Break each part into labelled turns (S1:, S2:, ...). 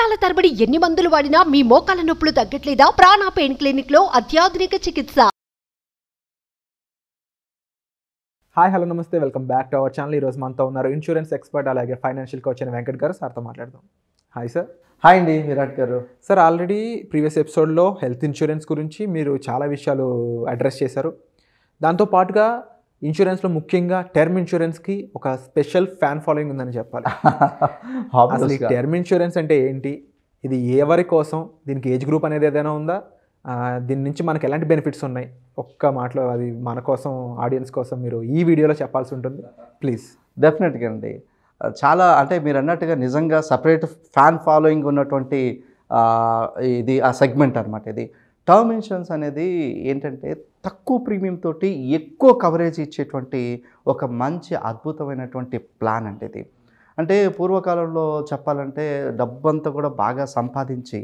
S1: సంవత్సరాల తరబడి ఎన్ని మందులు వాడినా మీ మోకాల నొప్పులు తగ్గట్లేదా? ప్రాణ పెయిన్ క్లినిక్ లో అత్యాధునిక చికిత్స.
S2: హాయ్ హలో నమస్తే, welcome back to our channel. ఈరోజు మనతో ఉన్నారు ఇన్సూరెన్స్ ఎక్స్పర్ట్ అలాగే ఫైనాన్షియల్ కోచ్ అయిన వెంకట్ గారు. సార్తో మాట్లాడదాం. Hi sir.
S3: హాయ్ అండి విరాట్ గారు.
S2: సార్, ఆల్రెడీ ప్రీవియస్ ఎపిసోడ్లో హెల్త్ ఇన్సూరెన్స్ గురించి మీరు చాలా విషయాలు అడ్రస్ చేశారు. దాంతోపాటుగా ఇన్సూరెన్స్లో ముఖ్యంగా టర్మ్ ఇన్సూరెన్స్కి ఒక స్పెషల్ ఫ్యాన్ ఫాలోయింగ్ ఉందని చెప్పాలి. అసలు ఈ టర్మ్ ఇన్సూరెన్స్ అంటే ఏంటి, ఇది ఎవరి కోసం, దీనికి ఏజ్ గ్రూప్ అనేది ఏదైనా ఉందా, దీని నుంచి మనకు ఎలాంటి బెనిఫిట్స్ ఉన్నాయి, ఒక్క మాటలో అది మన కోసం ఆడియన్స్ కోసం మీరు ఈ వీడియోలో చెప్పాల్సి ఉంటుంది ప్లీజ్.
S3: డెఫినెట్గా అండి. చాలా అంటే మీరు అన్నట్టుగా నిజంగా సపరేట్ ఫ్యాన్ ఫాలోయింగ్ ఉన్నటువంటి ఇది ఆ సెగ్మెంట్ అనమాట. ఇది టర్మ్ ఇన్సూరెన్స్ అనేది ఏంటంటే తక్కువ ప్రీమియం తోటి ఎక్కువ కవరేజ్ ఇచ్చేటువంటి ఒక మంచి అద్భుతమైనటువంటి ప్లాన్ అంటే ఇది. అంటే పూర్వకాలంలో చెప్పాలంటే డబ్బంతా కూడా బాగా సంపాదించి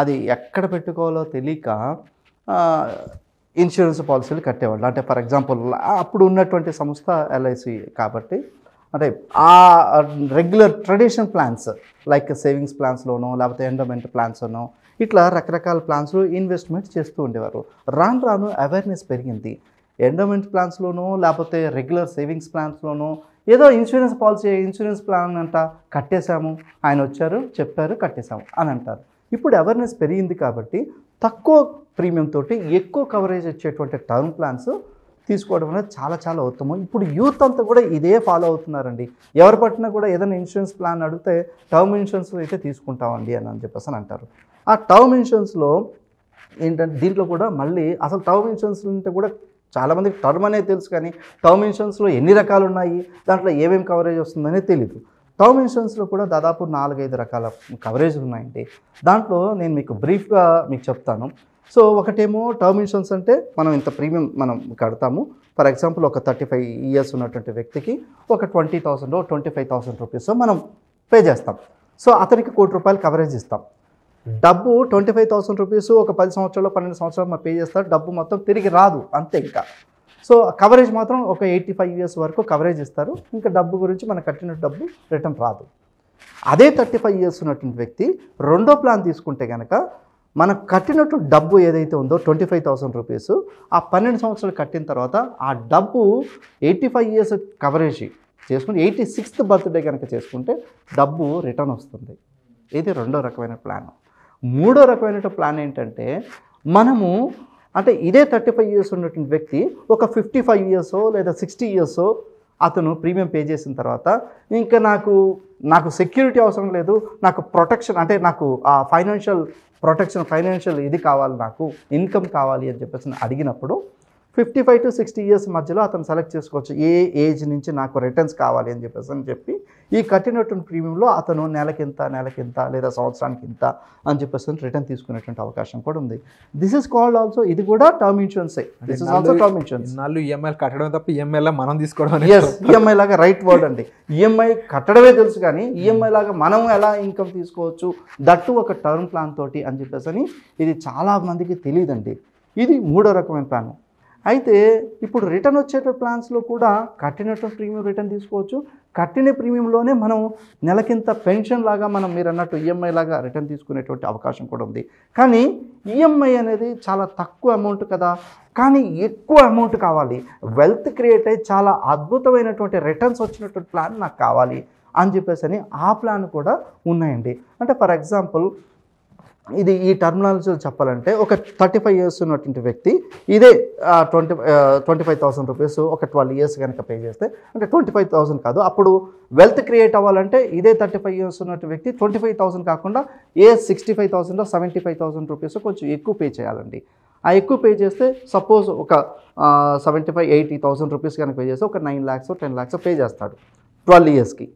S3: అది ఎక్కడ పెట్టుకోవాలో తెలియక ఇన్సూరెన్స్ పాలసీలు కట్టేవాళ్ళు. అంటే ఫర్ ఎగ్జాంపుల్ అప్పుడు ఉన్నటువంటి సంస్థ ఎల్ఐసి కాబట్టి అంటే ఆ regular traditional plans like savings ప్లాన్స్లోనో లేకపోతే ఎండోమెంట్ ప్లాన్స్లోనో ఇట్లా రకరకాల ప్లాన్స్లో ఇన్వెస్ట్మెంట్ చేస్తూ ఉండేవారు. రాను రాను అవేర్నెస్ పెరిగింది. ఎండోమెంట్ ప్లాన్స్లోనో లేకపోతే రెగ్యులర్ సేవింగ్స్ ప్లాన్స్లోనో ఏదో ఇన్సూరెన్స్ పాలసీ ఇన్సూరెన్స్ ప్లాన్ అంట కట్టేశాము, ఆయన వచ్చారు చెప్పారు కట్టేశాము అని అంటారు. ఇప్పుడు అవేర్నెస్ పెరిగింది కాబట్టి తక్కువ ప్రీమియం తోటి ఎక్కువ కవరేజ్ ఇచ్చేటువంటి టర్మ్ ప్లాన్స్ తీసుకోవడం అనేది చాలా చాలా ఉత్తమం. ఇప్పుడు యూత్ అంతా కూడా ఇదే ఫాలో అవుతున్నారండి. ఎవరు పట్టినా కూడా ఏదైనా ఇన్సూరెన్స్ ప్లాన్ అడిగితే టర్మ్ ఇన్సూరెన్స్ అయితే తీసుకుంటామండి అని చెప్పేసి అని అంటారు. ఆ టర్మ్ ఇన్సూరెన్స్లో ఏంటంటే దీంట్లో కూడా మళ్ళీ అసలు టర్మ్ ఇన్సూరెన్స్ అంటే కూడా చాలామందికి టర్మ్ అనేది తెలుసు, కానీ టర్మ్ ఇన్సూరెన్స్లో ఎన్ని రకాలు ఉన్నాయి, దాంట్లో ఏమేమి కవరేజ్ వస్తుందనే తెలియదు. టర్మ్ ఇన్సూరెన్స్లో కూడా దాదాపు 4-5 రకాల కవరేజ్ ఉన్నాయండి. దాంట్లో నేను మీకు బ్రీఫ్గా మీకు చెప్తాను. సో ఒకటేమో టర్మ్ ఇన్సూరెన్స్ అంటే మనం ఇంత ప్రీమియం మనం కడతాము. ఫర్ ఎగ్జాంపుల్ ఒక 35 years ఉన్నటువంటి వ్యక్తికి ఒక 20,000 25,000 రూపీస్ మనం పే చేస్తాం. సో అతనికి ₹1,00,00,000 కవరేజ్ ఇస్తాం. డబ్బు 25,000 రూపీస్ ఒక 10 సంవత్సరాలు 12 సంవత్సరాలు మనం పే చేస్తారు. డబ్బు మొత్తం తిరిగి రాదు అంతే ఇంకా. సో కవరేజ్ మాత్రం ఒక 85 years వరకు కవరేజ్ ఇస్తారు. ఇంకా డబ్బు గురించి మనం కట్టిన డబ్బు రిటర్న్ రాదు. అదే 35 years ఉన్నటువంటి వ్యక్తి రెండో ప్లాన్ తీసుకుంటే కనుక మనం కట్టినట్టు డబ్బు ఏదైతే ఉందో 25,000 రూపీస్ ఆ 12 సంవత్సరాలు కట్టిన తర్వాత ఆ డబ్బు 85 years కవరేజ్ చేసుకుంటే 86th బర్త్డే కనుక చేసుకుంటే డబ్బు రిటర్న్ వస్తుంది. ఇది రెండో రకమైన ప్లాన్. మూడో రకమైన ప్లాన్ ఏంటంటే మనము అంటే ఇదే 35 years ఉన్నటువంటి వ్యక్తి ఒక 55 years లేదా 60 years అతను ప్రీమియం పే చేసిన తర్వాత ఇంకా నాకు సెక్యూరిటీ అవసరం లేదు, నాకు ప్రొటెక్షన్ అంటే నాకు ఆ ఫైనాన్షియల్ ఇది కావాలి, నాకు ఇన్కమ్ కావాలి అని చెప్పేసి అడిగినప్పుడు 55 to 60 years మధ్యలో అతను సెలెక్ట్ చేసుకోవచ్చు ఏ ఏజ్ నుంచి నాకు రిటర్న్స్ కావాలి అని చెప్పి ఈ కట్టినటువంటి ప్రీమియంలో అతను నెలకింత లేదా సంవత్సరానికి ఇంత అని చెప్పేసి రిటర్న్ తీసుకునేటువంటి అవకాశం కూడా ఉంది. దిస్ ఇస్ కాల్డ్ ఆల్సో, ఇది కూడా టర్మ్ ఇన్సూరెన్సే. This is also term insurance.
S2: EMI కట్టడం తప్ప ఈఎంఐ మనం తీసుకోవడం.
S3: ఎస్, ఈఎంఐ లాగా రైట్ వర్డ్ అండి. ఈఎంఐ కట్టడమే తెలుసు కానీ ఈఎంఐ లాగా మనం ఎలా ఇన్కమ్ తీసుకోవచ్చు, దట్టు ఒక టర్మ్ ప్లాన్ తోటి అని చెప్పేసి ఇది చాలా మందికి తెలియదండి. ఇది మూడో రకమైన ప్లాన్. అయితే ఇప్పుడు రిటర్న్ వచ్చే ప్లాన్స్లో కూడా కట్టినట్టు ప్రీమియం రిటర్న్ తీసుకోవచ్చు. కట్టిన ప్రీమియంలోనే మనం నెలకింత పెన్షన్ లాగా మనం మీరు అన్నట్టు ఈఎంఐ లాగా రిటర్న్ తీసుకునేటువంటి అవకాశం కూడా ఉంది. కానీ ఈఎంఐ అనేది చాలా తక్కువ అమౌంట్ కదా, కానీ ఎక్కువ అమౌంట్ కావాలి, వెల్త్ క్రియేట్ అయ్యి చాలా అద్భుతమైనటువంటి రిటర్న్స్ వచ్చినటువంటి ప్లాన్ నాకు కావాలి అని చెప్పేసి ఆ ప్లాన్ కూడా ఉన్నాయండి. అంటే ఫర్ ఎగ్జాంపుల్ ఇది ఈ టర్మినాలజీలో చెప్పాలంటే ఒక 35 years ఉన్నటువంటి వ్యక్తి ఇదే 25,000 రూపీస్ ఒక 12 years కనుక పే చేస్తే అంటే 25,000 కాదు, అప్పుడు వెల్త్ క్రియేట్ అవ్వాలంటే ఇదే 35 years ఉన్నటువంటి వ్యక్తి 25,000 కాకుండా 65,000 75,000 రూపీస్ కొంచెం ఎక్కువ పే చేయాలండి. ఆ ఎక్కువ పే చేస్తే సపోజ్ ఒక 75,000-80,000 రూపీస్ కనుక పే చేస్తే ఒక 9 lakhs 10 lakhs పే చేస్తాడు 12 yearsకి.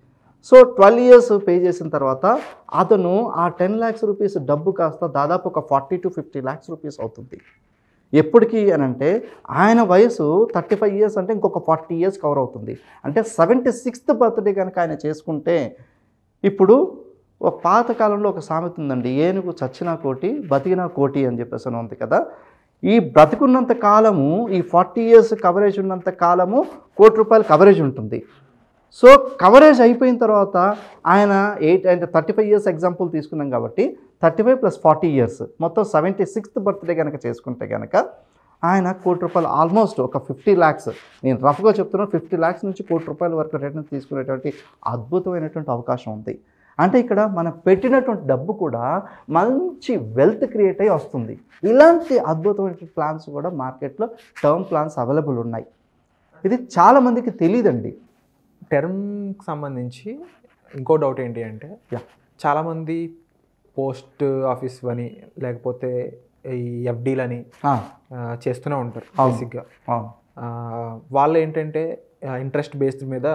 S3: సో 12 years పే చేసిన తర్వాత అతను ఆ 10 lakhs రూపీస్ డబ్బు కాస్త దాదాపు ఒక 40 to 50 lakhs రూపీస్ అవుతుంది. ఎప్పటికీ అని అంటే ఆయన వయసు 35 years అంటే ఇంకొక 40 years కవర్ అవుతుంది. అంటే 76th బర్త్డే కనుక ఆయన చేసుకుంటే ఇప్పుడు ఒక పాతకాలంలో ఒక సామెత ఉందండి, ఏనుగు చచ్చినా కోటి బతికినా కోటి అని చెప్పేసి ఉంది కదా. ఈ బ్రతికున్నంత కాలము ఈ 40 years కవరేజ్ ఉన్నంత కాలము ₹1,00,00,000 కవరేజ్ ఉంటుంది. సో కవరేజ్ అయిపోయిన తర్వాత ఆయన 35 ఇయర్స్ ఎగ్జాంపుల్ తీసుకున్నాం కాబట్టి 35 + 40 ఇయర్స్ మొత్తం 76th బర్త్డే కనుక చేసుకుంటే కనుక ఆయన ₹1,00,00,000 ఆల్మోస్ట్ ఒక 50 lakhs, నేను రఫ్గా చెప్తున్నాను, 50 lakhs నుంచి ₹1,00,00,000 వరకు రిటర్న్ తీసుకునేటువంటి అద్భుతమైనటువంటి అవకాశం ఉంది. అంటే ఇక్కడ మనం పెట్టినటువంటి డబ్బు కూడా మంచి వెల్త్ క్రియేట్ అయ్యి వస్తుంది. ఇలాంటి అద్భుతమైన ప్లాన్స్ కూడా మార్కెట్లో టర్మ్ ప్లాన్స్ అవైలబుల్ ఉన్నాయి. ఇది చాలామందికి తెలియదండి.
S2: టర్మ్కి సంబంధించి ఇంకో డౌట్ ఏంటి అంటే, చాలామంది పోస్ట్ ఆఫీస్ అని లేకపోతే ఈ ఎఫ్డీలని చేస్తూనే ఉంటారు బేసిక్గా. వాళ్ళు ఏంటంటే ఇంట్రెస్ట్ బేస్డ్ మీద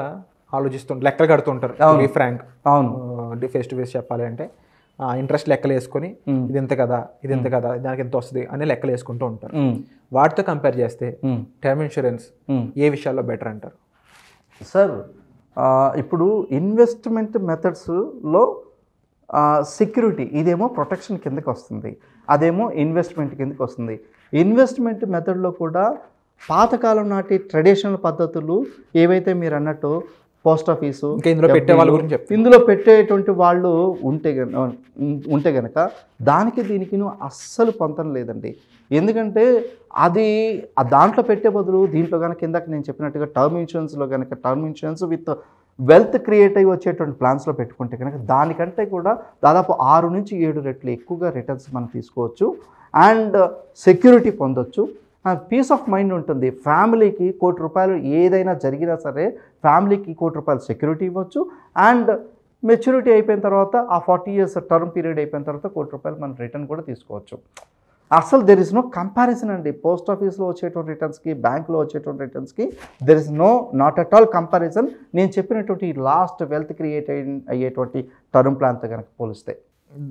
S2: ఆలోచిస్తుంటారు, లెక్కలు కడుతుంటారు. ఫ్రాంక్ ఫేస్ టు ఫేస్ చెప్పాలి అంటే ఇంట్రెస్ట్ లెక్కలు వేసుకొని ఇది ఎంత కదా, ఇది ఎంత కదా, దానికి ఎంత వస్తుంది అనే లెక్కలు వేసుకుంటూ ఉంటారు. వాటితో కంపేర్ చేస్తే టర్మ్ ఇన్సూరెన్స్ ఏ విషయాల్లో బెటర్ అంటారు?
S3: సార్, ఇప్పుడు ఇన్వెస్ట్మెంట్ మెథడ్స్లో సెక్యూరిటీ ఇదేమో ప్రొటెక్షన్ కిందకి వస్తుంది, అదేమో ఇన్వెస్ట్మెంట్ కిందకి వస్తుంది. ఇన్వెస్ట్మెంట్ మెథడ్లో కూడా పాతకాలం నాటి ట్రెడిషనల్ పద్ధతులు ఏవైతే మీరు అన్నట్టు పోస్ట్ ఆఫీసు ఇందులో పెట్టేటువంటి వాళ్ళు ఉంటే గనక దానికి దీనికి అస్సలు పొంతన లేదండి. ఎందుకంటే అది దాంట్లో పెట్టే బదులు దీంట్లో కనుక ఇందాక నేను చెప్పినట్టుగా టర్మ్ ఇన్సూరెన్స్లో కనుక term insurance with wealth create అయ్యి వచ్చేటువంటి ప్లాన్స్లో పెట్టుకుంటే కనుక దానికంటే కూడా దాదాపు 6 నుంచి 7 రెట్లు ఎక్కువగా రిటర్న్స్ మనం తీసుకోవచ్చు అండ్ సెక్యూరిటీ పొందొచ్చు. పీస్ ఆఫ్ మైండ్ ఉంటుంది. ఫ్యామిలీకి ₹1,00,00,000 ఏదైనా జరిగినా సరే ఫ్యామిలీకి ₹1,00,00,000 సెక్యూరిటీ ఇవ్వచ్చు అండ్ మెచ్యూరిటీ అయిపోయిన తర్వాత ఆ 40 years టర్మ్ పీరియడ్ అయిపోయిన తర్వాత ₹1,00,00,000 మనం రిటర్న్ కూడా తీసుకోవచ్చు. అసలు దెర్ ఇస్ నో కంపారిజన్ అండి. పోస్ట్ ఆఫీస్లో వచ్చేటువంటి రిటర్న్స్కి బ్యాంక్లో వచ్చేటువంటి రిటర్న్స్కి there is not at all comparison. నేను చెప్పినటువంటి లాస్ట్ వెల్త్ క్రియేట్ అయ్యేటువంటి టర్మ్ ప్లాన్తో కనుక పోలిస్తే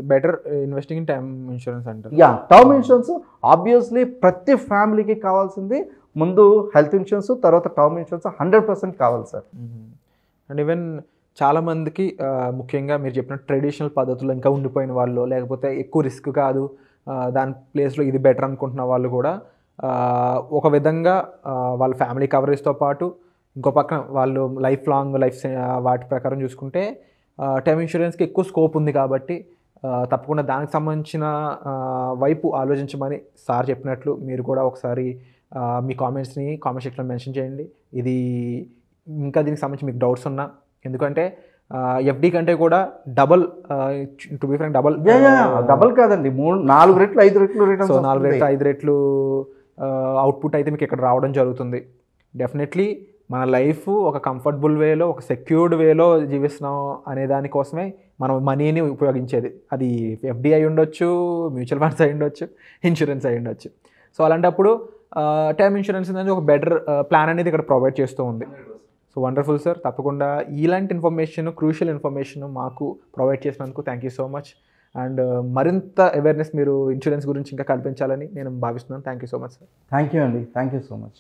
S2: better investing in term insurance అంటారు.
S3: టర్మ్ ఇన్సూరెన్స్ ఆబ్వియస్లీ ప్రతి ఫ్యామిలీకి కావాల్సింది. ముందు హెల్త్ ఇన్సూరెన్స్, తర్వాత టర్మ్ ఇన్సూరెన్స్ 100% కావాలి సార్.
S2: అండ్ ఈవెన్ చాలామందికి ముఖ్యంగా మీరు చెప్పిన ట్రెడిషనల్ పద్ధతులు ఇంకా ఉండిపోయిన వాళ్ళు, లేకపోతే ఎక్కువ రిస్క్ కాదు దాని ప్లేస్లో ఇది బెటర్ అనుకుంటున్న వాళ్ళు కూడా ఒక విధంగా వాళ్ళ ఫ్యామిలీ కవరేజ్తో పాటు ఇంకో పక్కన వాళ్ళు లైఫ్ లాంగ్ వాటి ప్రకారం చూసుకుంటే టర్మ్ ఇన్సూరెన్స్కి ఎక్కువ స్కోప్ ఉంది. కాబట్టి తప్పకుండా దానికి సంబంధించిన వైపు ఆలోచించమని సార్ చెప్పినట్లు మీరు కూడా ఒకసారి మీ కామెంట్ సెక్షన్లో మెన్షన్ చేయండి. ఇది ఇంకా దీనికి సంబంధించి మీకు డౌట్స్ ఉన్నా, ఎందుకంటే ఎఫ్డి కంటే కూడా double, to be frank
S3: double కాదండి, 4 రెట్లు 5 రెట్లు రిటర్న్స్.
S2: సో 4 రెట్లు 5 రెట్లు అవుట్పుట్ అయితే మీకు ఇక్కడ రావడం జరుగుతుంది. డెఫినెట్లీ మన లైఫ్ ఒక కంఫర్టబుల్ వేలో, ఒక సెక్యూర్డ్ వేలో జీవిస్తున్నాం అనే దానికోసమే మనం మనీని ఉపయోగించేది. అది ఎఫ్డి అయి ఉండొచ్చు, మ్యూచువల్ ఫండ్స్ అయి ఉండొచ్చు, ఇన్సూరెన్స్ అయి ఉండొచ్చు. సో అలాంటప్పుడు టర్మ్ ఇన్సూరెన్స్ అనేది ఒక బెటర్ ప్లాన్ అనేది ఇక్కడ ప్రొవైడ్ చేస్తూ ఉంది. So wonderful sir. తప్పకుండా ఇలాంటి ఇన్ఫర్మేషన్, క్రూషియల్ ఇన్ఫర్మేషన్ మాకు ప్రొవైడ్ చేసినందుకు thank you so much. And మరింత అవేర్నెస్ మీరు ఇన్సూరెన్స్ గురించి ఇంకా కల్పించాలని నేను భావిస్తున్నాను. Thank you so much sir.
S3: Thank you అండి. Thank you so much.